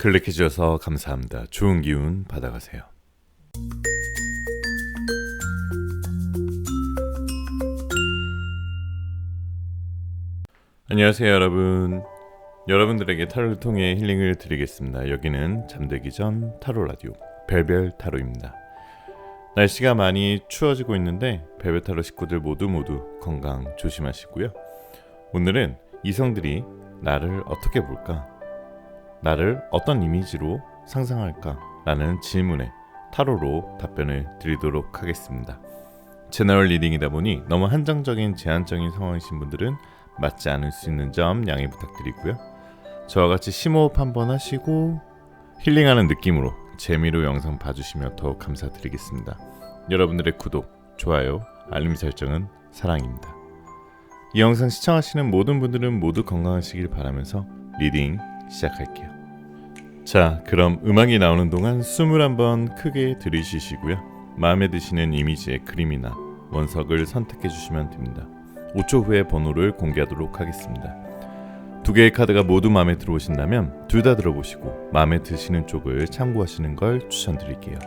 클릭해 주셔서 감사합니다. 좋은 기운 받아가세요. 안녕하세요 여러분. 여러분들에게 타로를 통해 힐링을 드리겠습니다. 여기는 잠들기 전 타로 라디오 별별 타로입니다. 날씨가 많이 추워지고 있는데 별별 타로 식구들 모두 건강 조심하시고요. 오늘은 이성들이 나를 어떻게 볼까? 나를 어떤 이미지로 상상할까? 라는 질문에 타로로 답변을 드리도록 하겠습니다. 채널 리딩이다 보니 너무 한정적인 제한적인 상황이신 분들은 맞지 않을 수 있는 점 양해 부탁드리고요. 저와 같이 심호흡 한번 하시고 힐링하는 느낌으로 재미로 영상 봐주시면 더욱 감사드리겠습니다. 여러분들의 구독, 좋아요, 알림 설정은 사랑입니다. 이 영상 시청하시는 모든 분들은 모두 건강하시길 바라면서 리딩 시작할게요. 자, 그럼 음악이 나오는 동안 숨을 한번 크게 들이쉬시고요. 마음에 드시는 이미지의 그림이나 원석을 선택해 주시면 됩니다. 5초 후에 번호를 공개하도록 하겠습니다. 두 개의 카드가 모두 마음에 들어오신다면 둘 다 들어보시고 마음에 드시는 쪽을 참고하시는 걸 추천드릴게요.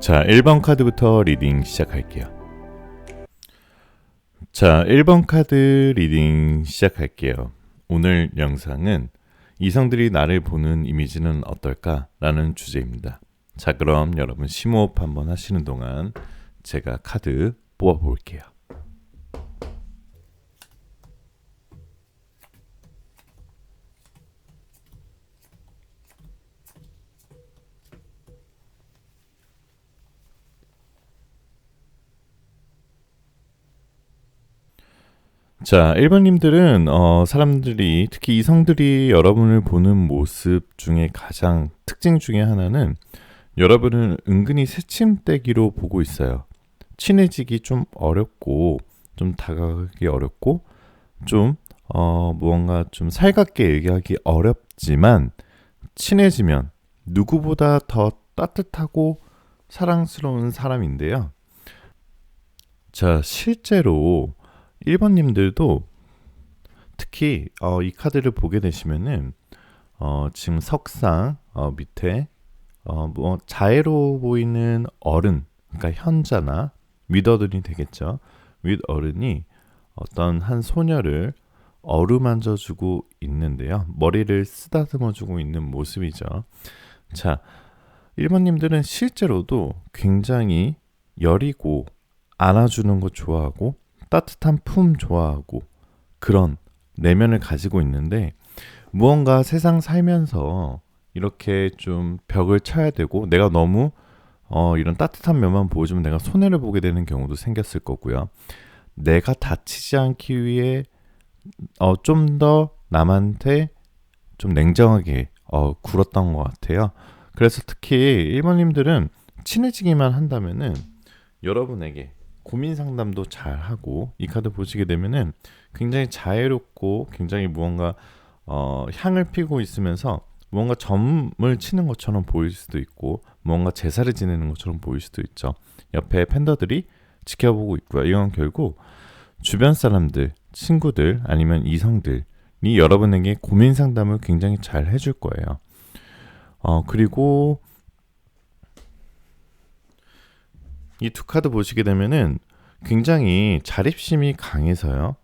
자, 1번 카드부터 리딩 시작할게요. 자, 1번 카드 리딩 시작할게요. 오늘 영상은 이성들이 나를 보는 이미지는 어떨까? 라는 주제입니다. 자, 그럼 여러분 심호흡 한번 하시는 동안 제가 카드 뽑아 볼게요. 자, 1번님들은 사람들이 특히 이성들이 여러분을 보는 모습 중에 가장 특징 중에 하나는 여러분을 은근히 새침대기로 보고 있어요. 친해지기 좀 어렵고 좀 다가가기 어렵고 좀 무언가 좀 살갑게 얘기하기 어렵지만 친해지면 누구보다 더 따뜻하고 사랑스러운 사람인데요. 자, 실제로 1번님들도 특히 이 카드를 보게 되시면은 지금 석상 밑에 뭐 자애로 보이는 어른, 그러니까 현자나 윗어른이 되겠죠. 윗어른이 어떤 한 소녀를 어루만져주고 있는데요. 머리를 쓰다듬어주고 있는 모습이죠. 자, 1번님들은 실제로도 굉장히 여리고 안아주는 거 좋아하고 따뜻한 품 좋아하고 그런 내면을 가지고 있는데 무언가 세상 살면서 이렇게 좀 벽을 쳐야 되고 내가 너무 이런 따뜻한 면만 보여주면 내가 손해를 보게 되는 경우도 생겼을 거고요. 내가 다치지 않기 위해 좀 더 남한테 좀 냉정하게 굴었던 것 같아요. 그래서 특히 1번님들은 친해지기만 한다면은 여러분에게 고민 상담도 잘 하고 이 카드 보시게 되면은 굉장히 자애롭고 굉장히 무언가 향을 피고 있으면서 무언가 점을 치는 것처럼 보일 수도 있고 무언가 제사를 지내는 것처럼 보일 수도 있죠. 옆에 팬더들이 지켜보고 있고요. 이건 결국 주변 사람들, 친구들 아니면 이성들이 여러분에게 고민 상담을 굉장히 잘 해줄 거예요. 그리고 이 두 카드 보시게 되면은 굉장히 자립심이 강해서요.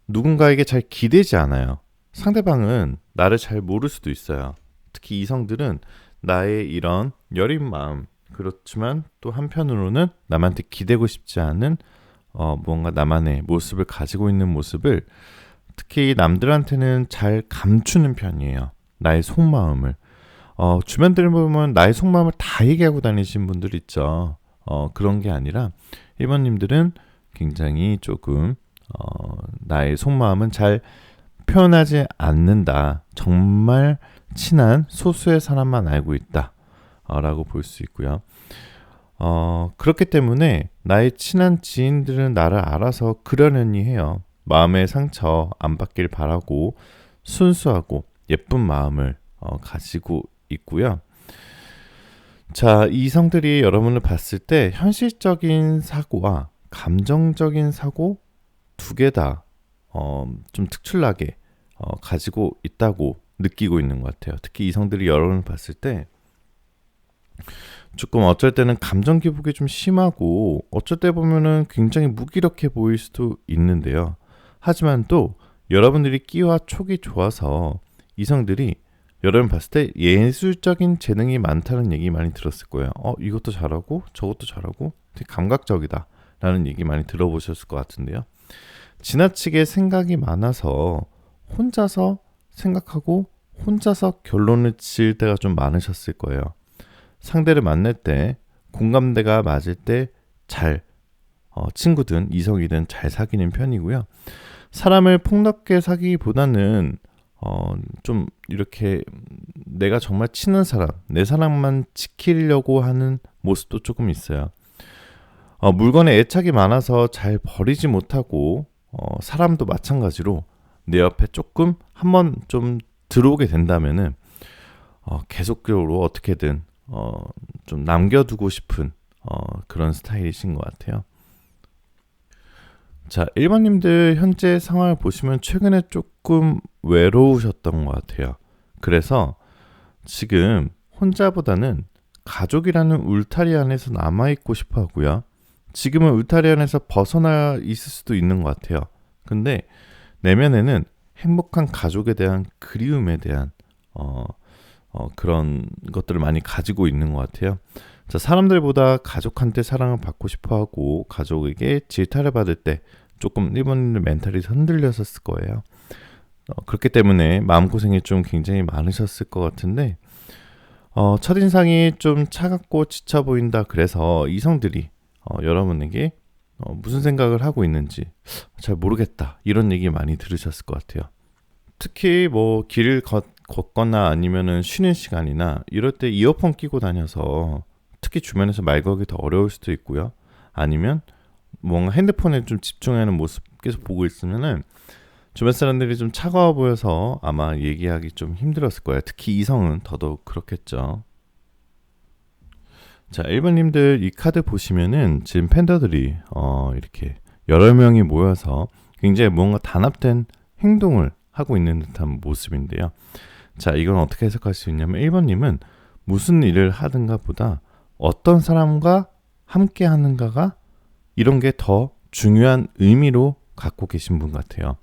누군가에게 잘 기대지 않아요. 상대방은 나를 잘 모를 수도 있어요. 특히 이성들은 나의 이런 여린 마음, 그렇지만 또 한편으로는 남한테 기대고 싶지 않은 뭔가 나만의 모습을 가지고 있는 모습을 특히 남들한테는 잘 감추는 편이에요. 나의 속마음을. 주변들 보면 나의 속마음을 다 얘기하고 다니신 분들 있죠. 그런 게 아니라 1번님들은 굉장히 조금 나의 속마음은 잘 표현하지 않는다. 정말 친한 소수의 사람만 알고 있다. 라고 볼 수 있고요. 그렇기 때문에 나의 친한 지인들은 나를 알아서 그러려니 해요. 마음의 상처 안 받길 바라고 순수하고 예쁜 마음을 가지고 있고요. 자, 이성들이 여러분을 봤을 때 현실적인 사고와 감정적인 사고 두 개 다 좀 특출나게 가지고 있다고 느끼고 있는 것 같아요. 특히 이성들이 여러분을 봤을 때 조금 어쩔 때는 감정 기복이 좀 심하고 어쩔 때 보면은 굉장히 무기력해 보일 수도 있는데요. 하지만 또 여러분들이 끼와 촉이 좋아서 이성들이 여러분 봤을 때 예술적인 재능이 많다는 얘기 많이 들었을 거예요. 이것도 잘하고 저것도 잘하고 되게 감각적이다 라는 얘기 많이 들어보셨을 것 같은데요. 지나치게 생각이 많아서 혼자서 생각하고 혼자서 결론을 지을 때가 좀 많으셨을 거예요. 상대를 만날 때 공감대가 맞을 때 잘 친구든 이성이든 잘 사귀는 편이고요. 사람을 폭넓게 사귀기보다는 좀 이렇게 내가 정말 친한 사람, 내 사랑만 지키려고 하는 모습도 조금 있어요. 물건에 애착이 많아서 잘 버리지 못하고 사람도 마찬가지로 내 옆에 조금 한번 좀 들어오게 된다면은 계속적으로 어떻게든 좀 남겨두고 싶은 그런 스타일이신 것 같아요. 자, 1번님들 현재 상황을 보시면 최근에 조금 외로우셨던 것 같아요. 그래서 지금 혼자보다는 가족이라는 울타리 안에서 남아있고 싶어 하고요. 지금은 울타리 안에서 벗어나 있을 수도 있는 것 같아요. 근데 내면에는 행복한 가족에 대한 그리움에 대한 그런 것들을 많이 가지고 있는 것 같아요. 자, 사람들보다 가족한테 사랑을 받고 싶어하고 가족에게 질타를 받을 때 조금 1번님들 멘탈이 흔들렸었을 거예요. 그렇기 때문에 마음고생이 좀 굉장히 많으셨을 것 같은데 첫인상이 좀 차갑고 지쳐 보인다. 그래서 이성들이 여러분에게 무슨 생각을 하고 있는지 잘 모르겠다 이런 얘기 많이 들으셨을 것 같아요. 특히 뭐 길을 걷거나 아니면은 쉬는 시간이나 이럴 때 이어폰 끼고 다녀서 특히 주변에서 말 걸기 더 어려울 수도 있고요. 아니면 뭔가 핸드폰에 좀 집중하는 모습 계속 보고 있으면은 주변 사람들이 좀 차가워 보여서 아마 얘기하기 좀 힘들었을 거예요. 특히 이성은 더더욱 그렇겠죠. 자, 1번님들 이 카드 보시면은 지금 팬더들이 이렇게 여러 명이 모여서 굉장히 뭔가 단합된 행동을 하고 있는 듯한 모습인데요. 자, 이건 어떻게 해석할 수 있냐면 1번님은 무슨 일을 하든가 보다 어떤 사람과 함께 하는가가 이런 게 더 중요한 의미로 갖고 계신 분 같아요.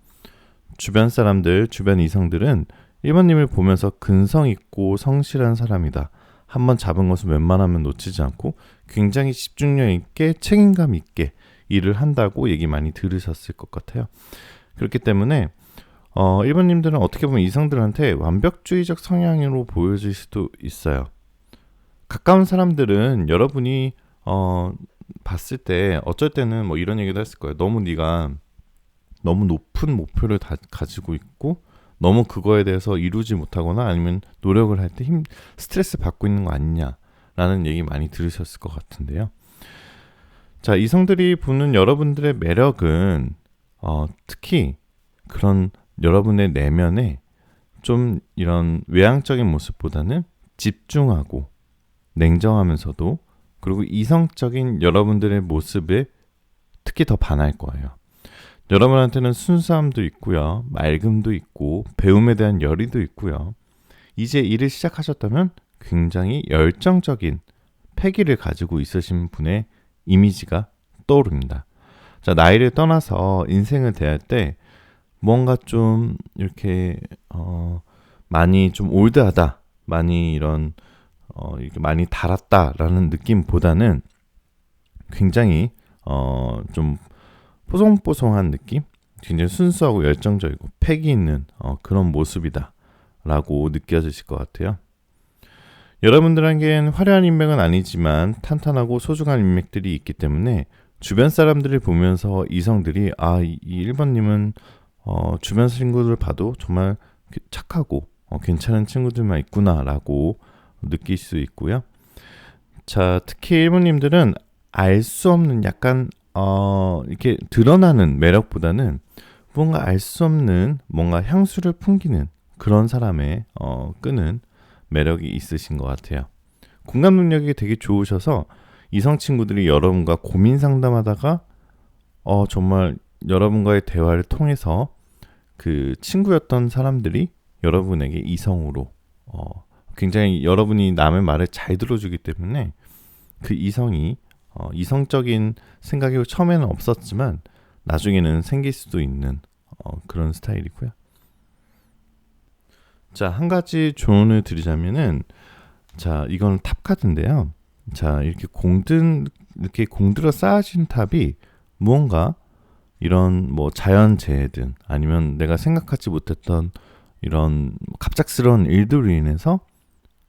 주변 사람들, 주변 이성들은 1번님을 보면서 근성 있고 성실한 사람이다. 한번 잡은 것은 웬만하면 놓치지 않고 굉장히 집중력 있게 책임감 있게 일을 한다고 얘기 많이 들으셨을 것 같아요. 그렇기 때문에 1번님들은 어떻게 보면 이성들한테 완벽주의적 성향으로 보여질 수도 있어요. 가까운 사람들은 여러분이 봤을 때 어쩔 때는 뭐 이런 얘기도 했을 거예요. 네가 너무 높은 목표를 가지고 있고 너무 그거에 대해서 이루지 못하거나 아니면 노력을 할 때 스트레스 받고 있는 거 아니냐라는 얘기 많이 들으셨을 것 같은데요. 자, 이성들이 보는 여러분들의 매력은 특히 그런 여러분의 내면에 좀 이런 외향적인 모습보다는 집중하고 냉정하면서도 그리고 이성적인 여러분들의 모습에 특히 더 반할 거예요. 여러분한테는 순수함도 있고요. 맑음도 있고 배움에 대한 열의도 있고요. 이제 일을 시작하셨다면 굉장히 열정적인 패기를 가지고 있으신 분의 이미지가 떠오릅니다. 자, 나이를 떠나서 인생을 대할 때 뭔가 좀 이렇게 많이 좀 올드하다, 많이 이런 이렇게 많이 달았다라는 느낌보다는 굉장히 좀 뽀송뽀송한 느낌, 굉장히 순수하고 열정적이고 패기 있는 그런 모습이다라고 느껴지실 것 같아요. 여러분들에겐 화려한 인맥은 아니지만 탄탄하고 소중한 인맥들이 있기 때문에 주변 사람들을 보면서 이성들이 이 1번님은 주변 친구들 봐도 정말 착하고 괜찮은 친구들만 있구나라고 느낄 수 있고요. 자, 특히 1번님들은 알 수 없는 약간 이렇게 드러나는 매력보다는 뭔가 알 수 없는 뭔가 향수를 풍기는 그런 사람의 끄는 매력이 있으신 것 같아요. 공감 능력이 되게 좋으셔서 이성 친구들이 여러분과 고민 상담하다가 정말 여러분과의 대화를 통해서 그 친구였던 사람들이 여러분에게 이성으로 굉장히 여러분이 남의 말을 잘 들어주기 때문에 그 이성이 이성적인 생각이 처음에는 없었지만 나중에는 생길 수도 있는 그런 스타일이고요. 자, 한 가지 조언을 드리자면은 자, 이건 탑 카드인데요. 자, 이렇게 공들어 쌓아진 탑이 무언가 이런 뭐 자연재해든 아니면 내가 생각하지 못했던 이런 갑작스러운 일들로 인해서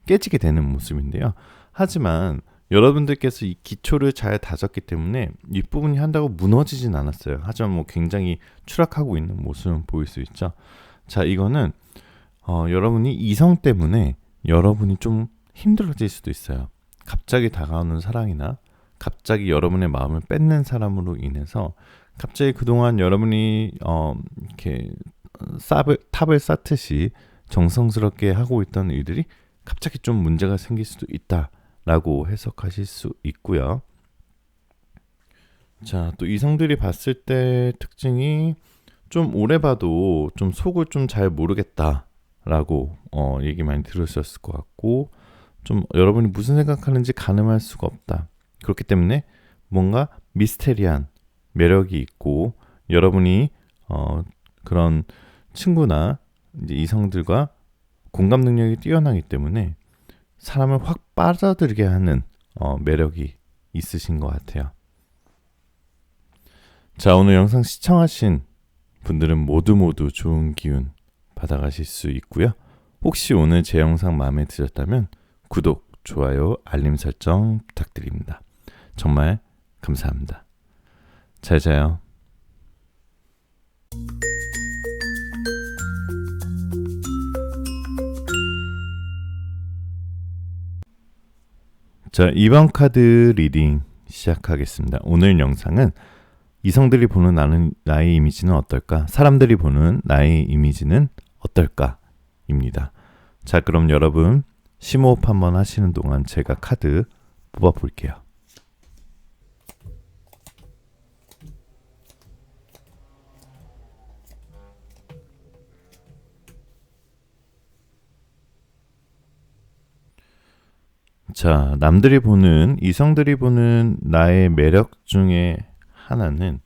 깨지게 되는 모습인데요. 하지만 여러분들께서 이 기초를 잘 다졌기 때문에 윗부분이 한다고 무너지진 않았어요. 하지만 뭐 굉장히 추락하고 있는 모습은 보일 수 있죠. 자, 이거는 여러분이 이성 때문에 여러분이 좀 힘들어질 수도 있어요. 갑자기 다가오는 사랑이나 갑자기 여러분의 마음을 뺏는 사람으로 인해서 갑자기 그동안 여러분이 이렇게 탑을 쌓듯이 정성스럽게 하고 있던 일들이 갑자기 좀 문제가 생길 수도 있다라고 해석하실 수 있고요. 자, 또 이성들이 봤을 때 특징이 좀 오래 봐도 좀 속을 좀 잘 모르겠다라고 얘기 많이 들으셨을 것 같고, 좀 여러분이 무슨 생각하는지 가늠할 수가 없다. 그렇기 때문에 뭔가 미스테리한 매력이 있고 여러분이 그런 친구나 이제 이성들과 공감 능력이 뛰어나기 때문에 사람을 확 빠져들게 하는 매력이 있으신 것 같아요. 자, 오늘 영상 시청하신 분들은 모두 좋은 기운 받아가실 수 있고요. 혹시 오늘 제 영상 마음에 드셨다면 구독, 좋아요, 알림 설정 부탁드립니다. 정말 감사합니다. 잘 자요. 자, 이번 카드 리딩 시작하겠습니다. 오늘 영상은 이성들이 보는 나의 이미지는 어떨까? 사람들이 보는 나의 이미지는 어떨까? 입니다. 자, 그럼 여러분 심호흡 한번 하시는 동안 제가 카드 뽑아 볼게요. 자, 이성들이 보는 나의 매력 중에 하나는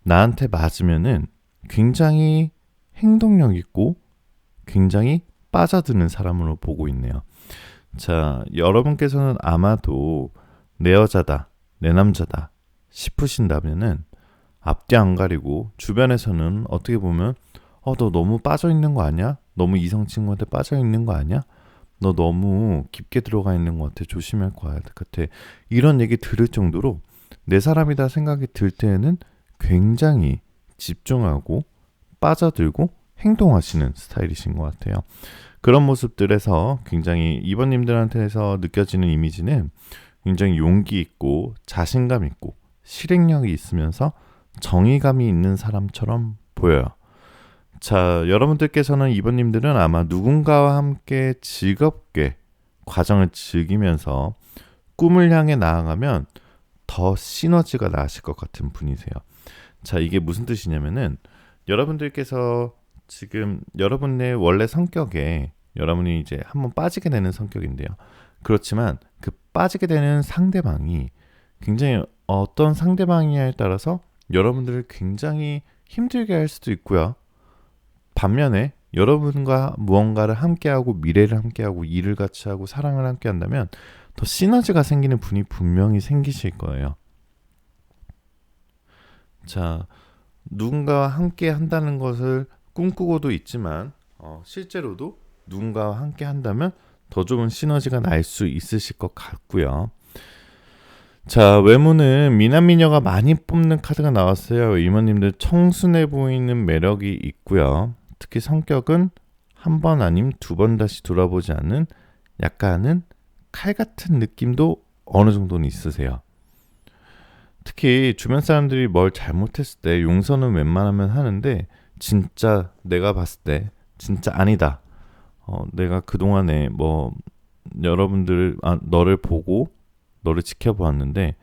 나한테 맞으면은 굉장히 행동력 있고 굉장히 빠져드는 사람으로 보고 있네요. 자, 여러분께서는 아마도 내 여자다, 내 남자다 싶으신다면은 앞뒤 안 가리고 주변에서는 어떻게 보면 너 너무 빠져 있는 거 아니야? 너무 이성 친구한테 빠져 있는 거 아니야? 너 너무 깊게 들어가 있는 것 같아. 조심할 것 같아. 이런 얘기 들을 정도로 내 사람이다 생각이 들 때에는 굉장히 집중하고 빠져들고 행동하시는 스타일이신 것 같아요. 그런 모습들에서 굉장히 이번님들한테서 느껴지는 이미지는 굉장히 용기 있고 자신감 있고 실행력이 있으면서 정의감이 있는 사람처럼 보여요. 자, 여러분들께서는 이번님들은 아마 누군가와 함께 즐겁게 과정을 즐기면서 꿈을 향해 나아가면 더 시너지가 나실 것 같은 분이세요. 자, 이게 무슨 뜻이냐면은 여러분들께서 지금 여러분의 원래 성격에 여러분이 이제 한번 빠지게 되는 성격인데요. 그렇지만 그 빠지게 되는 상대방이 굉장히 어떤 상대방이냐에 따라서 여러분들을 굉장히 힘들게 할 수도 있고요. 반면에 여러분과 무언가를 함께하고 미래를 함께하고 일을 같이 하고 사랑을 함께 한다면 더 시너지가 생기는 분이 분명히 생기실 거예요. 자, 누군가와 함께 한다는 것을 꿈꾸고도 있지만 실제로도 누군가와 함께 한다면 더 좋은 시너지가 날 수 있으실 것 같고요. 자, 외모는 미남미녀가 많이 뽑는 카드가 나왔어요. 이모님들 청순해 보이는 매력이 있고요. 특히 성격은 한 번 아님 두 번 다시 돌아보지 않는 약간은 칼 같은 느낌도 어느 정도는 있으세요. 특히 주변 사람들이 뭘 잘못했을 때 용서는 웬만하면 하는데 진짜 내가 봤을 때 진짜 아니다. 내가 그동안에 뭐 여러분들 너를 보고 너를 지켜보았는데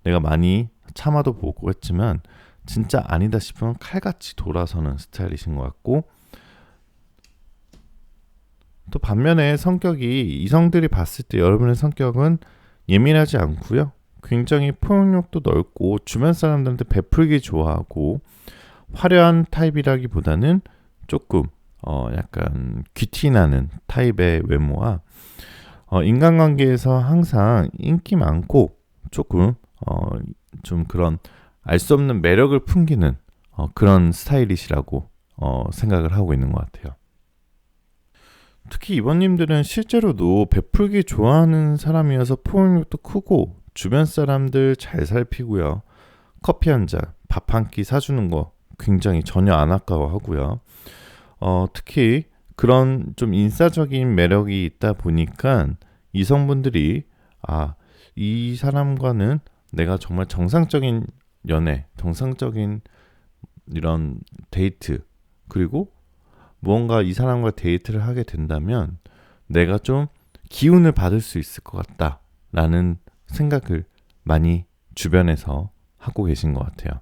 내가 많이 참아도 보고 했지만 진짜 아니다 싶으면 칼같이 돌아서는 스타일이신 것 같고, 또 반면에 성격이 이성들이 봤을 때 여러분의 성격은 예민하지 않고요. 굉장히 포용력도 넓고 주변 사람들한테 베풀기 좋아하고 화려한 타입이라기보다는 조금 약간 귀티나는 타입의 외모와 인간관계에서 항상 인기 많고 조금 좀 그런 알 수 없는 매력을 풍기는 그런 스타일이시라고 생각을 하고 있는 것 같아요. 특히 이번님들은 실제로도 베풀기 좋아하는 사람이어서 포용력도 크고 주변 사람들 잘 살피고요. 커피 한 잔, 밥 한 끼 사주는 거 굉장히 전혀 안 아까워하고요. 특히 그런 좀 인싸적인 매력이 있다 보니까 이성분들이 이 사람과는 내가 정말 정상적인 연애, 정상적인 이런 데이트, 그리고 무언가 이 사람과 데이트를 하게 된다면 내가 좀 기운을 받을 수 있을 것 같다라는 생각을 많이 주변에서 하고 계신 것 같아요.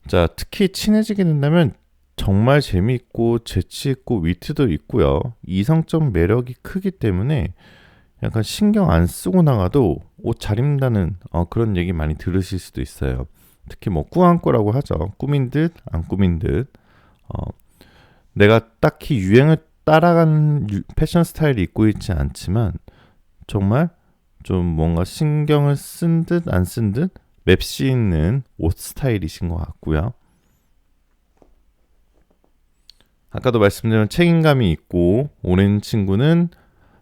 자, 특히 친해지게 된다면 정말 재미있고 재치있고 위트도 있고요. 이성적 매력이 크기 때문에 약간 신경 안 쓰고 나가도 옷 잘 입는다는 그런 얘기 많이 들으실 수도 있어요. 특히 뭐 꾸안꾸라고 하죠. 꾸민 듯 안 꾸민 듯. 내가 딱히 유행을 따라가는 패션 스타일이 입고 있지 않지만 정말 좀 뭔가 신경을 쓴 듯 안 쓴 듯 맵시 있는 옷 스타일이신 것 같고요. 아까도 말씀드린 책임감이 있고 오랜 친구는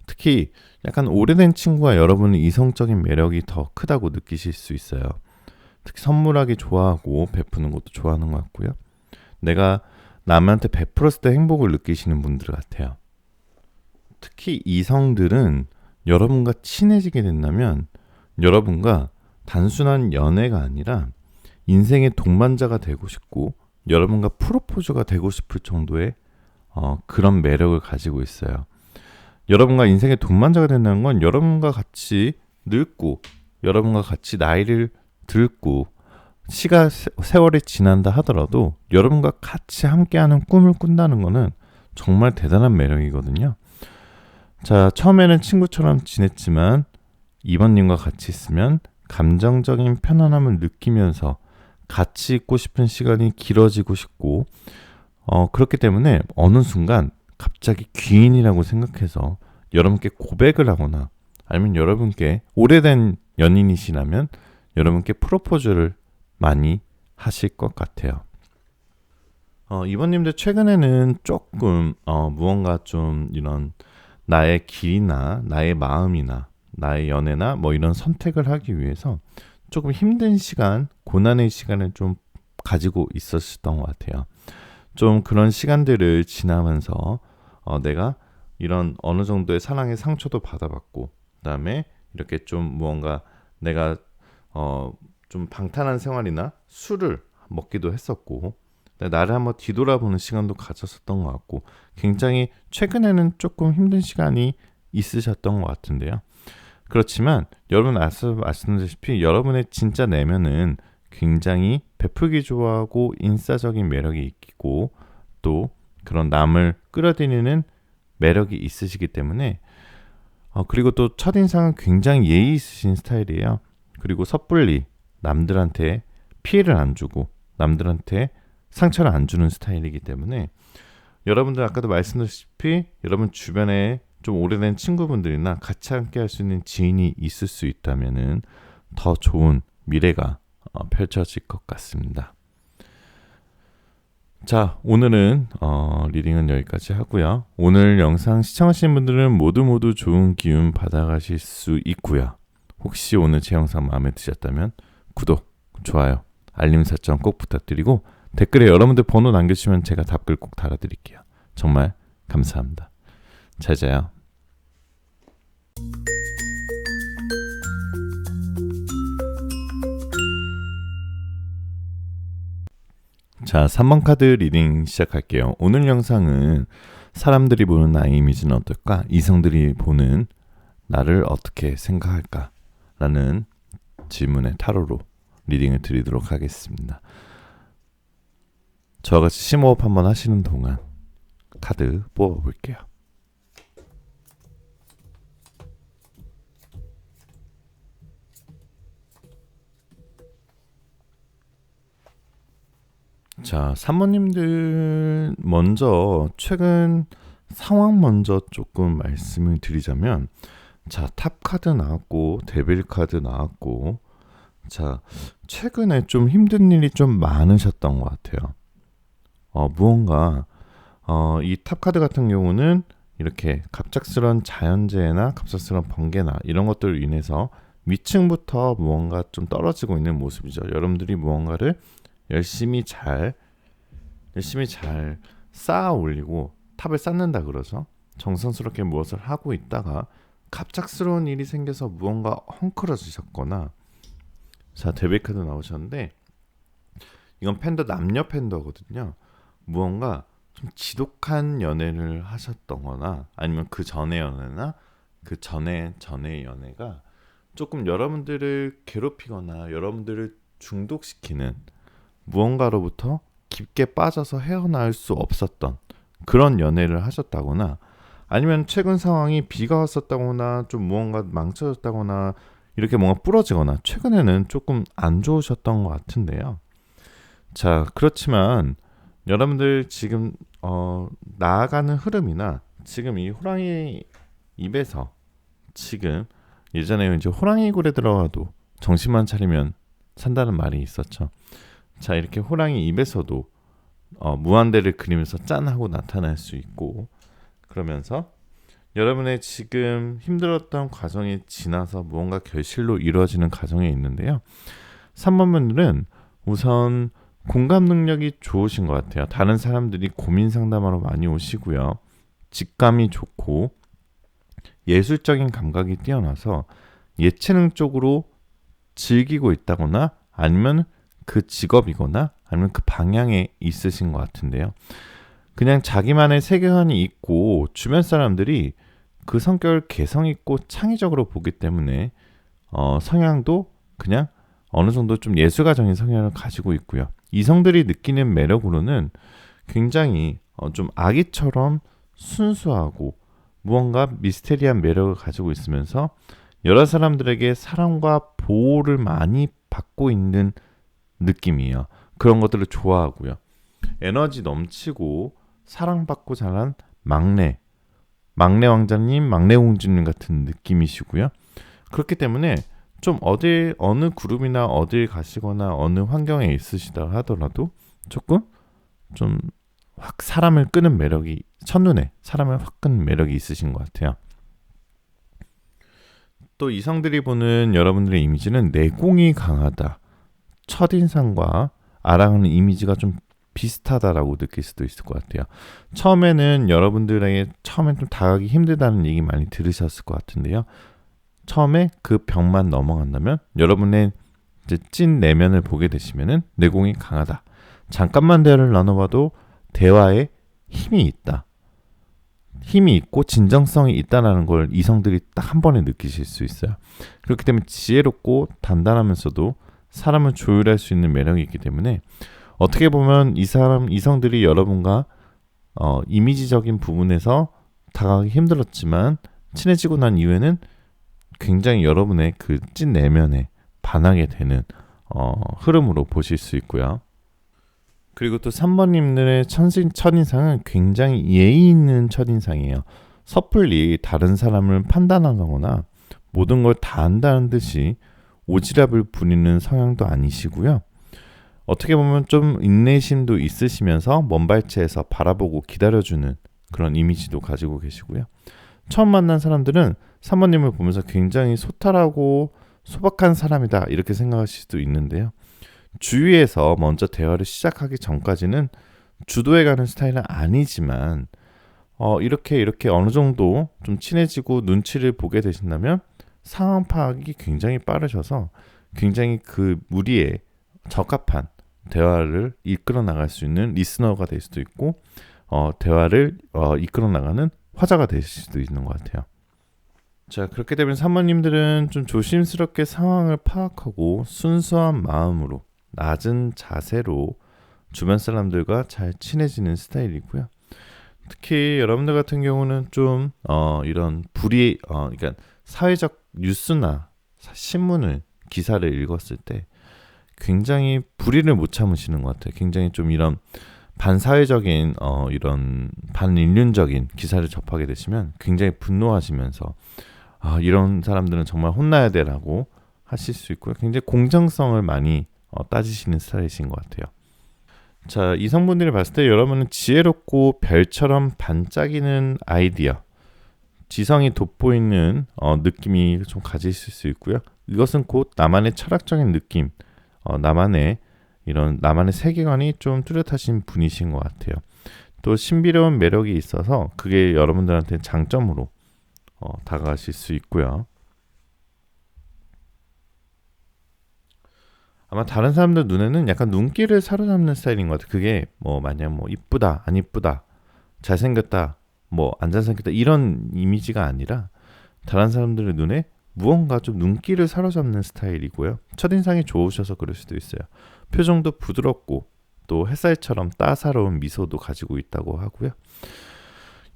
특히 약간 오래된 친구가 여러분의 이성적인 매력이 더 크다고 느끼실 수 있어요. 특히 선물하기 좋아하고 베푸는 것도 좋아하는 것 같고요. 내가 남한테 베풀었을 때 행복을 느끼시는 분들 같아요. 특히 이성들은 여러분과 친해지게 된다면 여러분과 단순한 연애가 아니라 인생의 동반자가 되고 싶고 여러분과 프로포즈가 되고 싶을 정도의 그런 매력을 가지고 있어요. 여러분과 인생의 동반자가 된다는 건 여러분과 같이 늙고 여러분과 같이 나이를 들고 세월이 지난다 하더라도 여러분과 같이 함께하는 꿈을 꾼다는 거는 정말 대단한 매력이거든요. 자, 처음에는 친구처럼 지냈지만 이번님과 같이 있으면 감정적인 편안함을 느끼면서 같이 있고 싶은 시간이 길어지고 싶고 그렇기 때문에 어느 순간 갑자기 귀인이라고 생각해서 여러분께 고백을 하거나 아니면 여러분께 오래된 연인이시라면 여러분께 프로포즈를 많이 하실 것 같아요. 이번님들 최근에는 조금 무언가 좀 이런 나의 길이나 나의 마음이나 나의 연애나 뭐 이런 선택을 하기 위해서 조금 힘든 시간, 고난의 시간을 좀 가지고 있었던 것 같아요. 좀 그런 시간들을 지나면서 내가 이런 어느 정도의 사랑의 상처도 받아봤고 그다음에 이렇게 좀 무언가 내가 좀 방탕한 생활이나 술을 먹기도 했었고 나를 한번 뒤돌아보는 시간도 가졌었던 것 같고 굉장히 최근에는 조금 힘든 시간이 있으셨던 것 같은데요. 그렇지만 여러분 말씀드렸다시피 여러분의 진짜 내면은 굉장히 베풀기 좋아하고 인싸적인 매력이 있고 또 그런 남을 끌어들이는 매력이 있으시기 때문에 그리고 또 첫인상은 굉장히 예의 있으신 스타일이에요. 그리고 섣불리 남들한테 피해를 안 주고 남들한테 상처를 안 주는 스타일이기 때문에 여러분들 아까도 말씀드렸다시피 여러분 주변에 좀 오래된 친구분들이나 같이 함께 할 수 있는 지인이 있을 수 있다면은 더 좋은 미래가 펼쳐질 것 같습니다. 자, 오늘은 리딩은 여기까지 하고요. 오늘 영상 시청하신 분들은 모두 좋은 기운 받아가실 수 있고요. 혹시 오늘 제 영상 마음에 드셨다면 구독, 좋아요, 알림 설정 꼭 부탁드리고 댓글에 여러분들 번호 남겨주시면 제가 답글 꼭 달아드릴게요. 정말 감사합니다. 잘 자요. 자, 3번 카드 리딩 시작할게요. 오늘 영상은 사람들이 보는 나의 이미지는 어떨까? 이성들이 보는 나를 어떻게 생각할까? 라는 질문의 타로로 리딩을 드리도록 하겠습니다. 저와 같이 심호흡 한번 하시는 동안 카드 뽑아볼게요. 자, 3번님들 먼저 최근 상황 먼저 조금 말씀을 드리자면, 자, 탑 카드 나왔고 데빌 카드 나왔고, 자, 최근에 좀 힘든 일이 좀 많으셨던 것 같아요. 무언가 이 탑 카드 같은 경우는 이렇게 갑작스런 자연재해나 갑작스런 번개나 이런 것들로 인해서 위층부터 무언가 좀 떨어지고 있는 모습이죠. 여러분들이 무언가를 열심히 잘 쌓아 올리고 탑을 쌓는다 그러죠. 정성스럽게 무엇을 하고 있다가 갑작스러운 일이 생겨서 무언가 헝클어지셨거나, 자, 데빌 카드 나오셨는데 이건 팬더, 남녀 팬더거든요. 무언가 좀 지독한 연애를 하셨던거나 아니면 그 전의 연애나 그 전의 연애가 조금 여러분들을 괴롭히거나 여러분들을 중독시키는, 무언가로부터 깊게 빠져서 헤어나올 수 없었던 그런 연애를 하셨다거나, 아니면 최근 상황이 비가 왔었다거나 좀 무언가 망쳐졌다거나 이렇게 뭔가 부러지거나 최근에는 조금 안 좋으셨던 것 같은데요. 자, 그렇지만 여러분들 지금 나아가는 흐름이나 지금 이 호랑이 입에서, 지금 예전에 이제 호랑이 굴에 들어가도 정신만 차리면 산다는 말이 있었죠. 자, 이렇게 호랑이 입에서도 무한대를 그리면서 짠 하고 나타날 수 있고, 그러면서 여러분의 지금 힘들었던 과정이 지나서 무언가 결실로 이루어지는 과정에 있는데요. 3번분들은 우선 공감 능력이 좋으신 것 같아요. 다른 사람들이 고민 상담하러 많이 오시고요. 직감이 좋고 예술적인 감각이 뛰어나서 예체능 쪽으로 즐기고 있다거나 아니면 그 직업이거나 아니면 그 방향에 있으신 것 같은데요. 그냥 자기만의 세계관이 있고 주변 사람들이 그 성격을 개성 있고 창의적으로 보기 때문에 성향도 그냥 어느 정도 좀 예술가적인 성향을 가지고 있고요. 이성들이 느끼는 매력으로는 굉장히 좀 아기처럼 순수하고 무언가 미스테리한 매력을 가지고 있으면서 여러 사람들에게 사랑과 보호를 많이 받고 있는 느낌이에요. 그런 것들을 좋아하고요. 에너지 넘치고 사랑받고 자란 막내 왕자님, 막내 공주님 같은 느낌이시고요. 그렇기 때문에 좀 어느 그룹이나 어딜 가시거나 어느 환경에 있으시다 하더라도 조금 좀 확 사람을 끄는 매력이, 첫눈에 사람을 확 끄는 매력이 있으신 것 같아요. 또 이성들이 보는 여러분들의 이미지는 내공이 강하다, 첫인상과 알아가는 이미지가 좀 비슷하다라고 느낄 수도 있을 것 같아요. 처음에는 여러분들에게 처음엔 좀 다가가기 힘들다는 얘기 많이 들으셨을 것 같은데요. 처음에 그 벽만 넘어간다면 여러분의 이제 찐 내면을 보게 되시면은 내공이 강하다. 잠깐만 대화를 나눠봐도 대화에 힘이 있다. 힘이 있고 진정성이 있다는 걸 이성들이 딱 한 번에 느끼실 수 있어요. 그렇기 때문에 지혜롭고 단단하면서도 사람을 조율할 수 있는 매력이 있기 때문에 어떻게 보면 이성들이 여러분과 이미지적인 부분에서 다가가기 힘들었지만 친해지고 난 이후에는 굉장히 여러분의 그 찐 내면에 반하게 되는 흐름으로 보실 수 있고요. 그리고 또 3번님들의 첫인상은 굉장히 예의 있는 첫인상이에요. 섣불리 다른 사람을 판단하거나 모든 걸 다 안다는 듯이 오지랖을 부리는 성향도 아니시고요. 어떻게 보면 좀 인내심도 있으시면서 먼 발치에서 바라보고 기다려주는 그런 이미지도 가지고 계시고요. 처음 만난 사람들은 3번님을 보면서 굉장히 소탈하고 소박한 사람이다 이렇게 생각하실 수도 있는데요. 주위에서 먼저 대화를 시작하기 전까지는 주도해가는 스타일은 아니지만 이렇게 어느 정도 좀 친해지고 눈치를 보게 되신다면 상황 파악이 굉장히 빠르셔서 굉장히 그 무리에 적합한 대화를 이끌어 나갈 수 있는 리스너가 될 수도 있고 대화를 이끌어 나가는 화자가 될 수도 있는 것 같아요. 자, 그렇게 되면 사모님들은 좀 조심스럽게 상황을 파악하고 순수한 마음으로 낮은 자세로 주변 사람들과 잘 친해지는 스타일이고요. 특히 여러분들 같은 경우는 좀 이런 그러니까 사회적 뉴스나 신문을 기사를 읽었을 때 굉장히 불의를 못 참으시는 것 같아요. 굉장히 좀 이런 반사회적인 이런 반인륜적인 기사를 접하게 되시면 굉장히 분노하시면서 이런 사람들은 정말 혼나야 되라고 하실 수 있고요. 굉장히 공정성을 많이 따지시는 스타일이신 것 같아요. 자, 이성분들이 봤을 때 여러분은 지혜롭고 별처럼 반짝이는 아이디어, 지성이 돋보이는 느낌이 좀 가지실 수 있고요. 이것은 곧 나만의 철학적인 느낌, 나만의 세계관이 좀 뚜렷하신 분이신 것 같아요. 또 신비로운 매력이 있어서 그게 여러분들한테 장점으로 다가가실 수 있고요. 아마 다른 사람들 눈에는 약간 눈길을 사로잡는 스타일인 것 같아요. 그게 마냥 이쁘다, 안 이쁘다, 잘생겼다, 안 잘생겼다 이런 이미지가 아니라 다른 사람들의 눈에 무언가 좀 눈길을 사로잡는 스타일이고요. 첫인상이 좋으셔서 그럴 수도 있어요. 표정도 부드럽고 또 햇살처럼 따사로운 미소도 가지고 있다고 하고요.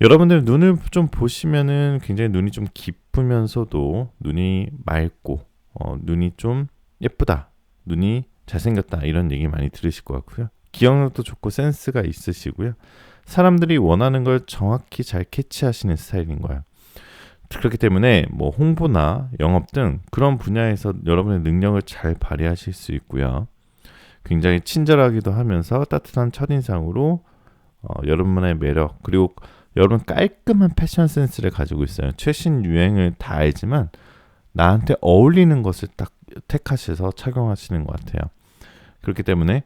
여러분들 눈을 좀 보시면은 굉장히 눈이 좀 깊으면서도 눈이 맑고 눈이 좀 예쁘다, 눈이 잘생겼다 이런 얘기 많이 들으실 것 같고요. 기억력도 좋고 센스가 있으시고요. 사람들이 원하는 걸 정확히 잘 캐치하시는 스타일인 거예요. 그렇기 때문에 홍보나 영업 등 그런 분야에서 여러분의 능력을 잘 발휘하실 수 있고요. 굉장히 친절하기도 하면서 따뜻한 첫인상으로 여러분의 매력, 그리고 여러분 깔끔한 패션 센스를 가지고 있어요. 최신 유행을 다 알지만 나한테 어울리는 것을 딱 택하셔서 착용하시는 것 같아요. 그렇기 때문에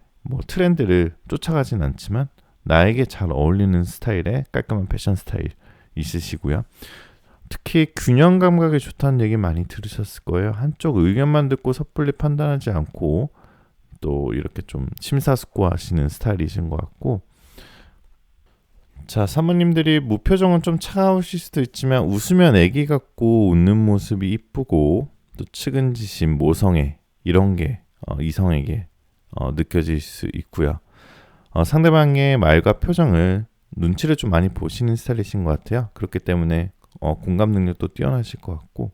트렌드를 쫓아가진 않지만 나에게 잘 어울리는 스타일의 깔끔한 패션 스타일 있으시고요. 특히 균형 감각이 좋다는 얘기 많이 들으셨을 거예요. 한쪽 의견만 듣고 섣불리 판단하지 않고 또 이렇게 좀 심사숙고하시는 스타일이신 것 같고, 자, 사모님들이 무표정은 좀 차가우실 수도 있지만 웃으면 애기 같고 웃는 모습이 이쁘고 또 측은지심, 모성애 이런 게 이성에게 느껴질 수 있고요. 상대방의 말과 표정을 눈치를 좀 많이 보시는 스타일이신 것 같아요. 그렇기 때문에 공감 능력도 뛰어나실 것 같고,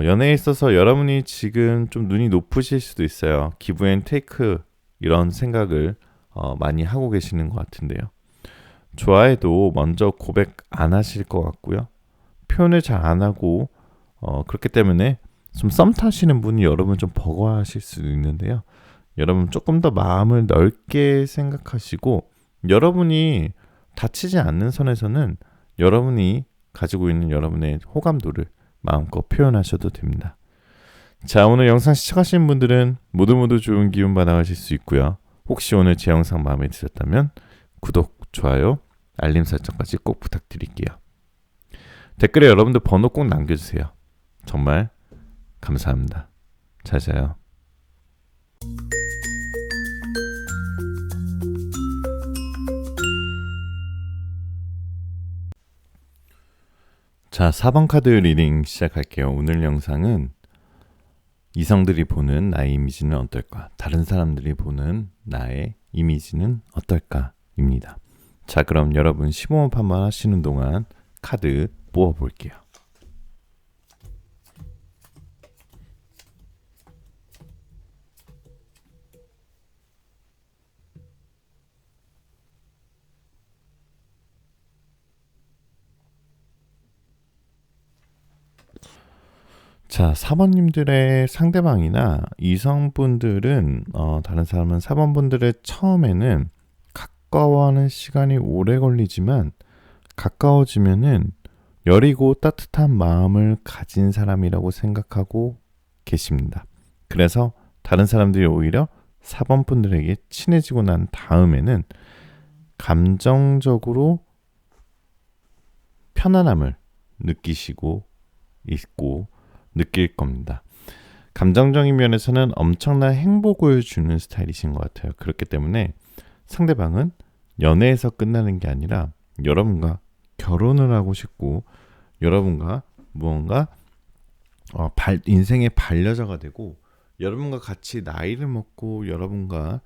연애에 있어서 여러분이 지금 좀 눈이 높으실 수도 있어요. 기브 앤 테이크 이런 생각을 많이 하고 계시는 것 같은데요. 좋아해도 먼저 고백 안 하실 것 같고요. 표현을 잘 안 하고 그렇기 때문에 좀 썸 타시는 분이 여러분 좀 버거워하실 수도 있는데요. 여러분 조금 더 마음을 넓게 생각하시고 여러분이 다치지 않는 선에서는 여러분이 가지고 있는 여러분의 호감도를 마음껏 표현하셔도 됩니다. 자, 오늘 영상 시청하신 분들은 모두 좋은 기운 받아가실 수 있고요. 혹시 오늘 제 영상 마음에 드셨다면 구독, 좋아요, 알림 설정까지 꼭 부탁드릴게요. 댓글에 여러분들 번호 꼭 남겨주세요. 정말 감사합니다. 잘 자요. 자, 4번 카드 리딩 시작할게요. 오늘 영상은 이성들이 보는 나의 이미지는 어떨까? 다른 사람들이 보는 나의 이미지는 어떨까? 입니다. 자, 그럼 여러분 15번 판만 하시는 동안 카드 모아볼게요. 자, 4번님들의 상대방이나 이성분들은 다른 사람은 4번분들의 처음에는 가까워하는 시간이 오래 걸리지만 가까워지면은 여리고 따뜻한 마음을 가진 사람이라고 생각하고 계십니다. 그래서 다른 사람들이 오히려 4번 분들에게 친해지고 난 다음에는 감정적으로 편안함을 느끼시고 있고 느낄 겁니다. 감정적인 면에서는 엄청난 행복을 주는 스타일이신 것 같아요. 그렇기 때문에 상대방은 연애에서 끝나는 게 아니라 여러분과 결혼을 하고 싶고 여러분과 무언가 인생의 반려자가 되고 여러분과 같이 나이를 먹고 여러분과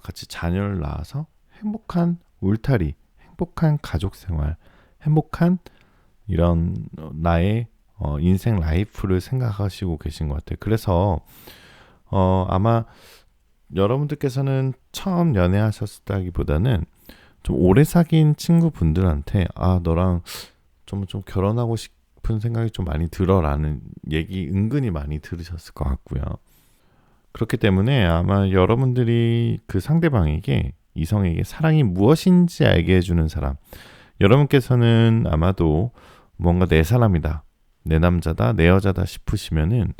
같이 자녀를 낳아서 행복한 울타리, 행복한 가족 생활, 행복한 이런 나의 인생 라이프를 생각하시고 계신 것 같아요. 그래서 아마 여러분들께서는 처음 연애하셨다기보다는 좀 오래 사귄 친구분들한테 너랑 좀 결혼하고 싶은 생각이 좀 많이 들어라는 얘기 은근히 많이 들으셨을 것 같고요. 그렇기 때문에 아마 여러분들이 그 상대방에게 이성에게 사랑이 무엇인지 알게 해주는 사람, 여러분께서는 아마도 뭔가 내 사람이다, 내 남자다, 내 여자다 싶으시면은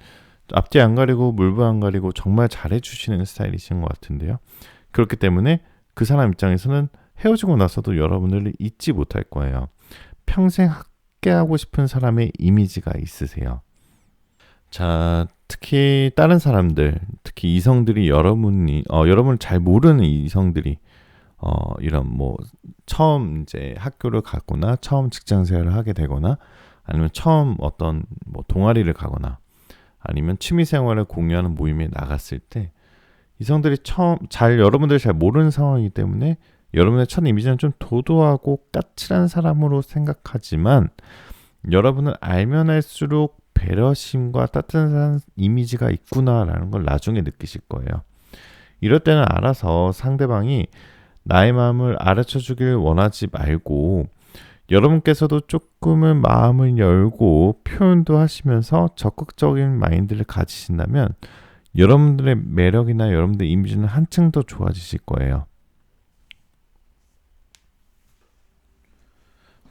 앞뒤 안 가리고 물불 안 가리고 정말 잘해주시는 스타일이신 것 같은데요. 그렇기 때문에 그 사람 입장에서는 헤어지고 나서도 여러분을 잊지 못할 거예요. 평생 함께하고 싶은 사람의 이미지가 있으세요. 자, 특히 다른 사람들, 특히 이성들이 여러분을 잘 모르는 이성들이 이런 처음 이제 학교를 가거나 처음 직장 생활을 하게 되거나 아니면 처음 어떤 동아리를 가거나 아니면 취미 생활을 공유하는 모임에 나갔을 때 이성들이 여러분들이 잘 모르는 상황이기 때문에 여러분의 첫 이미지는 좀 도도하고 까칠한 사람으로 생각하지만 여러분을 알면 알수록 배려심과 따뜻한 이미지가 있구나라는 걸 나중에 느끼실 거예요. 이럴 때는 알아서 상대방이 나의 마음을 알아쳐 주길 원하지 말고 여러분께서도 조금은 마음을 열고 표현도 하시면서 적극적인 마인드를 가지신다면 여러분들의 매력이나 여러분들의 이미지는 한층 더 좋아지실 거예요.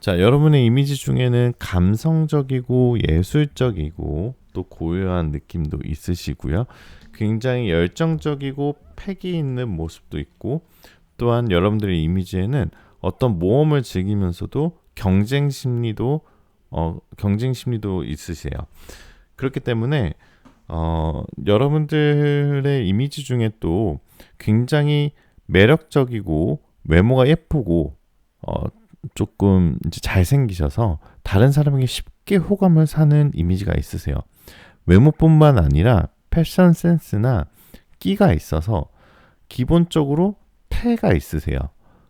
자, 여러분의 이미지 중에는 감성적이고 예술적이고 또 고요한 느낌도 있으시고요. 굉장히 열정적이고 패기 있는 모습도 있고 또한 여러분들의 이미지에는 어떤 모험을 즐기면서도 경쟁 심리도 있으세요. 그렇기 때문에 여러분들의 이미지 중에 또 굉장히 매력적이고 외모가 예쁘고 조금 이제 잘생기셔서 다른 사람에게 쉽게 호감을 사는 이미지가 있으세요. 외모뿐만 아니라 패션 센스나 끼가 있어서 기본적으로 태가 있으세요.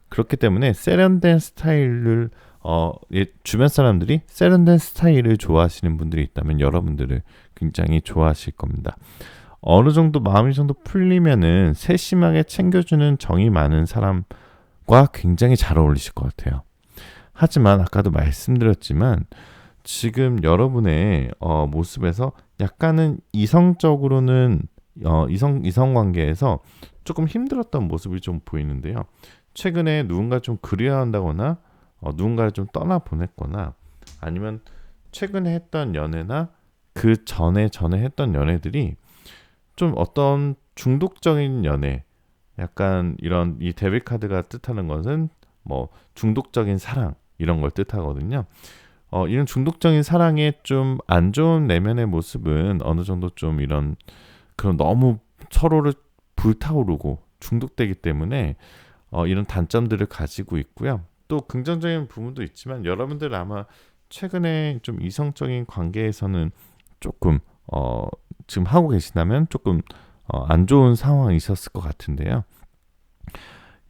그렇기 때문에 세련된 스타일을 주변 사람들이 세련된 스타일을 좋아하시는 분들이 있다면 여러분들을 굉장히 좋아하실 겁니다. 어느 정도 마음이 정도 풀리면은 세심하게 챙겨주는 정이 많은 사람과 굉장히 잘 어울리실 것 같아요. 하지만 아까도 말씀드렸지만 지금 여러분의 모습에서 약간은 이성적으로는 이성 관계에서 조금 힘들었던 모습이 좀 보이는데요. 최근에 누군가 좀 그리워한다거나 누군가를 좀 떠나 보냈거나 아니면 최근에 했던 연애나 그 전에 했던 연애들이 좀 어떤 중독적인 연애, 약간 이 데빌 카드가 뜻하는 것은 중독적인 사랑 이런 걸 뜻하거든요. 이런 중독적인 사랑의 좀 안 좋은 내면의 모습은 어느 정도 좀 그런 너무 서로를 불타오르고 중독되기 때문에 이런 단점들을 가지고 있고요. 또 긍정적인 부분도 있지만 여러분들 아마 최근에 좀 이성적인 관계에서는 조금 지금 하고 계시다면 조금 안 좋은 상황이 있었을 것 같은데요.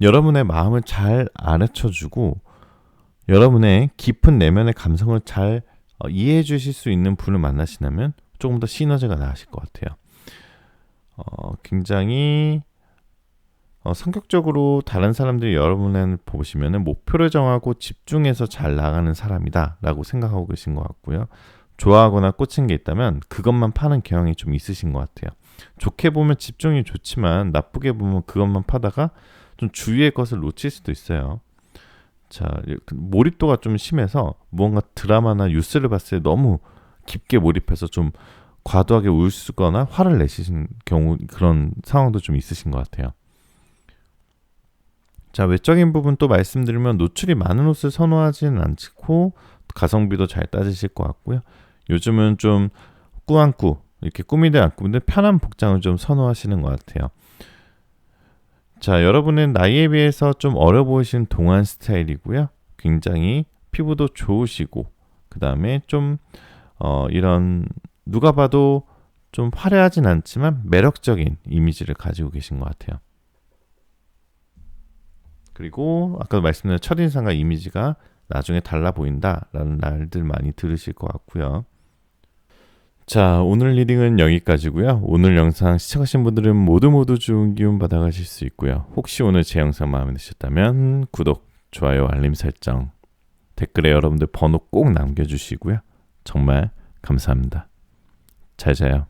여러분의 마음을 잘 알아쳐주고 여러분의 깊은 내면의 감성을 잘 이해해 주실 수 있는 분을 만나시다면 조금 더 시너지가 나실 것 같아요. 굉장히 성격적으로 다른 사람들이 여러분을 보시면 목표를 정하고 집중해서 잘 나가는 사람이다 라고 생각하고 계신 것 같고요. 좋아하거나 꽂힌 게 있다면 그것만 파는 경향이 좀 있으신 것 같아요. 좋게 보면 집중이 좋지만 나쁘게 보면 그것만 파다가 좀 주위의 것을 놓칠 수도 있어요. 자, 몰입도가 좀 심해서 무언가 드라마나 뉴스를 봤을 때 너무 깊게 몰입해서 좀 과도하게 울거나 화를 내시는 경우 그런 상황도 좀 있으신 것 같아요. 자, 외적인 부분 또 말씀드리면 노출이 많은 옷을 선호하지는 않고 가성비도 잘 따지실 것 같고요. 요즘은 좀 꾸안꾸 이렇게 꾸미든 안 꾸미든 편한 복장을 좀 선호하시는 것 같아요. 자, 여러분은 나이에 비해서 좀 어려 보이시는 동안 스타일이고요. 굉장히 피부도 좋으시고, 그 다음에 좀 이런 누가 봐도 좀 화려하진 않지만 매력적인 이미지를 가지고 계신 것 같아요. 그리고 아까도 말씀드린 첫인상과 이미지가 나중에 달라 보인다라는 말들 많이 들으실 것 같고요. 자, 오늘 리딩은 여기까지고요. 오늘 영상 시청하신 분들은 모두 좋은 기운 받아가실 수 있고요. 혹시 오늘 제 영상 마음에 드셨다면 구독, 좋아요, 알림 설정, 댓글에 여러분들 번호 꼭 남겨주시고요. 정말 감사합니다. 잘 자요.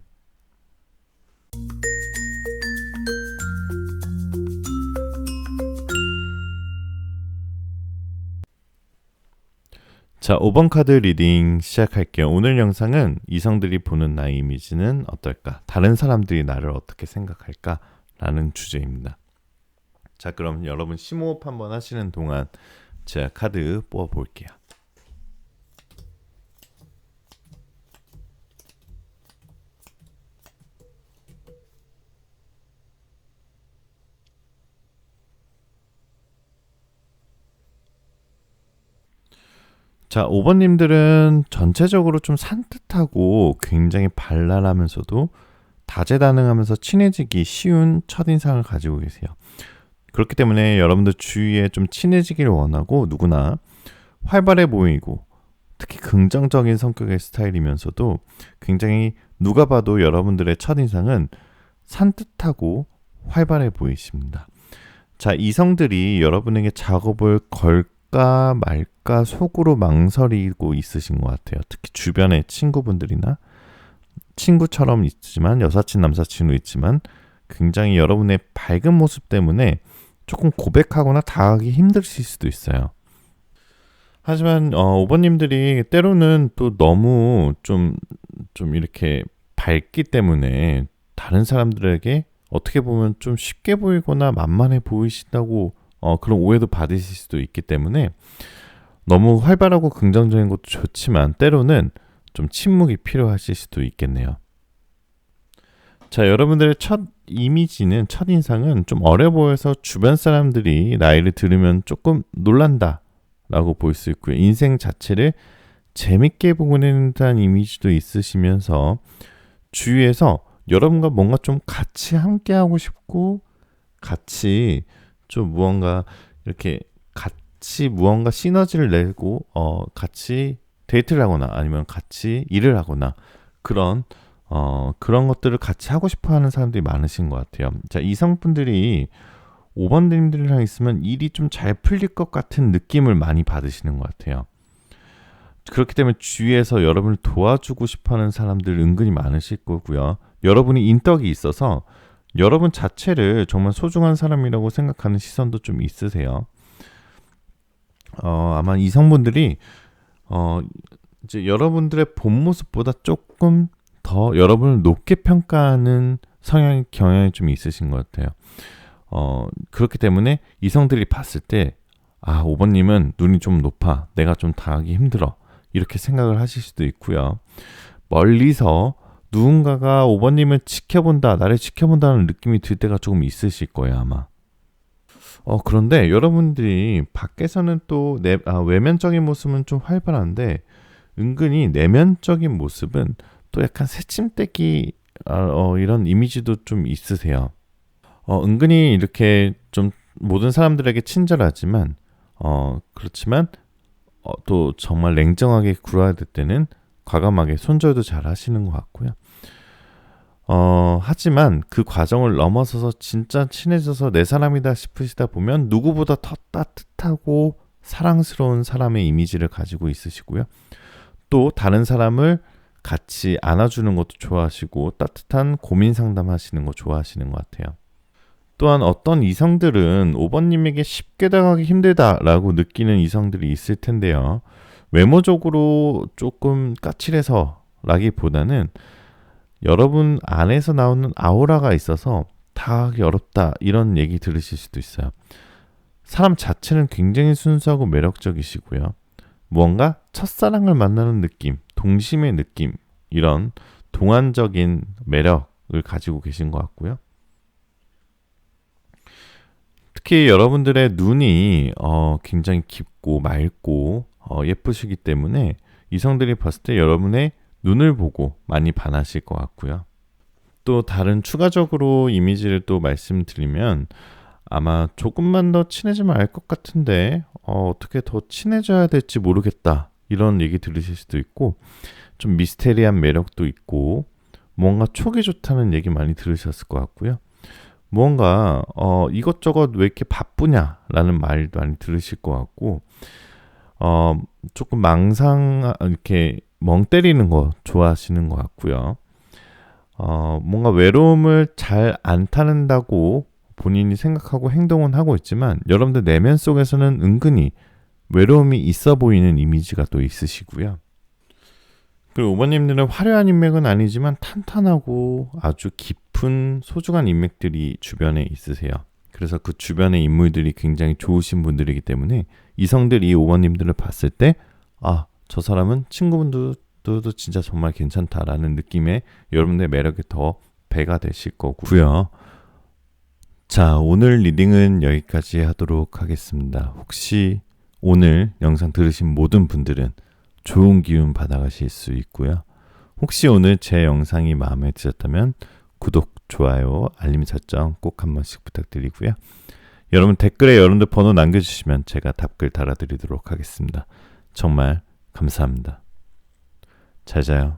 자, 5번 카드 리딩 시작할게요. 오늘 영상은 이성들이 보는 나의 이미지는 어떨까? 다른 사람들이 나를 어떻게 생각할까? 라는 주제입니다. 자, 그럼 여러분 심호흡 한번 하시는 동안 제가 카드 뽑아 볼게요. 자, 5번님들은 전체적으로 좀 산뜻하고 굉장히 발랄하면서도 다재다능하면서 친해지기 쉬운 첫인상을 가지고 계세요. 그렇기 때문에 여러분들 주위에 좀 친해지기를 원하고 누구나 활발해 보이고 특히 긍정적인 성격의 스타일이면서도 굉장히 누가 봐도 여러분들의 첫인상은 산뜻하고 활발해 보이십니다. 자, 이성들이 여러분에게 작업을 걸까 말까 속으로 망설이고 있으신 것 같아요. 특히 주변의 친구분들이나 친구처럼 있지만 여사친 남사친도 있지만 굉장히 여러분의 밝은 모습 때문에 조금 고백하거나 다가가기 힘드실 수도 있어요. 하지만 5번님들이 때로는 또 너무 좀 이렇게 밝기 때문에 다른 사람들에게 어떻게 보면 좀 쉽게 보이거나 만만해 보이신다고 그런 오해도 받으실 수도 있기 때문에 너무 활발하고 긍정적인 것도 좋지만 때로는 좀 침묵이 필요하실 수도 있겠네요. 자, 여러분들의 첫 이미지는, 첫인상은 좀 어려 보여서 주변 사람들이 나이를 들으면 조금 놀란다 라고 볼 수 있고요. 인생 자체를 재밌게 보내는 이미지도 있으시면서 주위에서 여러분과 뭔가 좀 같이 함께 하고 싶고 같이 좀 무언가 이렇게 같이 무언가 시너지를 내고 같이 데이트를 하거나 아니면 같이 일을 하거나 그런 것들을 같이 하고 싶어 하는 사람들이 많으신 것 같아요. 자, 이성분들이 5번님들이랑 있으면 일이 좀 잘 풀릴 것 같은 느낌을 많이 받으시는 것 같아요. 그렇기 때문에 주위에서 여러분을 도와주고 싶어 하는 사람들 은근히 많으실 거고요. 여러분이 인덕이 있어서 여러분 자체를 정말 소중한 사람이라고 생각하는 시선도 좀 있으세요. 아마 이성분들이 이제 여러분들의 본 모습보다 조금 더 여러분을 높게 평가하는 경향이 좀 있으신 것 같아요. 그렇기 때문에 이성들이 봤을 때 5번님은 눈이 좀 높아, 내가 좀 당하기 힘들어, 이렇게 생각을 하실 수도 있고요. 멀리서 누군가가 5번님을 지켜본다, 나를 지켜본다는 느낌이 들 때가 조금 있으실 거예요, 아마. 그런데 여러분들이 밖에서는 또 외면적인 모습은 좀 활발한데 은근히 내면적인 모습은 또 약간 새침대기 이런 이미지도 좀 있으세요. 은근히 이렇게 좀 모든 사람들에게 친절하지만 그렇지만 또 정말 냉정하게 굴어야 될 때는 과감하게 손절도 잘 하시는 것 같고요. 하지만 그 과정을 넘어서서 진짜 친해져서 내 사람이다 싶으시다 보면 누구보다 더 따뜻하고 사랑스러운 사람의 이미지를 가지고 있으시고요. 또 다른 사람을 같이 안아주는 것도 좋아하시고 따뜻한 고민 상담하시는 거 좋아하시는 것 같아요. 또한 어떤 이성들은 5번님에게 쉽게 다가가기 힘들다라고 느끼는 이성들이 있을 텐데요. 외모적으로 조금 까칠해서 라기보다는 여러분 안에서 나오는 아우라가 있어서 다가가기 어렵다 이런 얘기 들으실 수도 있어요. 사람 자체는 굉장히 순수하고 매력적이시고요. 무언가 첫사랑을 만나는 느낌, 동심의 느낌, 이런 동안적인 매력을 가지고 계신 것 같고요. 특히 여러분들의 눈이 굉장히 깊고 맑고 예쁘시기 때문에 이성들이 봤을 때 여러분의 눈을 보고 많이 반하실 것 같고요. 또 다른 추가적으로 이미지를 또 말씀드리면 아마 조금만 더 친해지면 알 것 같은데 어떻게 더 친해져야 될지 모르겠다 이런 얘기 들으실 수도 있고 좀 미스테리한 매력도 있고 뭔가 촉이 좋다는 얘기 많이 들으셨을 것 같고요. 뭔가 이것저것 왜 이렇게 바쁘냐라는 말도 많이 들으실 것 같고 조금 이렇게 멍 때리는 거 좋아하시는 것 같고요. 뭔가 외로움을 잘 안 타는다고 본인이 생각하고 행동은 하고 있지만 여러분들 내면 속에서는 은근히 외로움이 있어 보이는 이미지가 또 있으시고요. 그리고 5번님들은 화려한 인맥은 아니지만 탄탄하고 아주 깊은 소중한 인맥들이 주변에 있으세요. 그래서 그 주변의 인물들이 굉장히 좋으신 분들이기 때문에 이성들이 5번님들을 봤을 때 저 사람은 친구분들도 진짜 정말 괜찮다라는 느낌에 여러분의 매력이 더 배가 되실 거고요. 자, 오늘 리딩은 여기까지 하도록 하겠습니다. 혹시 오늘 영상 들으신 모든 분들은 좋은 기운 받아가실 수 있고요. 혹시 오늘 제 영상이 마음에 드셨다면 구독, 좋아요, 알림 설정 꼭 한 번씩 부탁드리고요. 여러분 댓글에 여러분들 번호 남겨주시면 제가 답글 달아드리도록 하겠습니다. 정말 감사합니다. 잘 자요.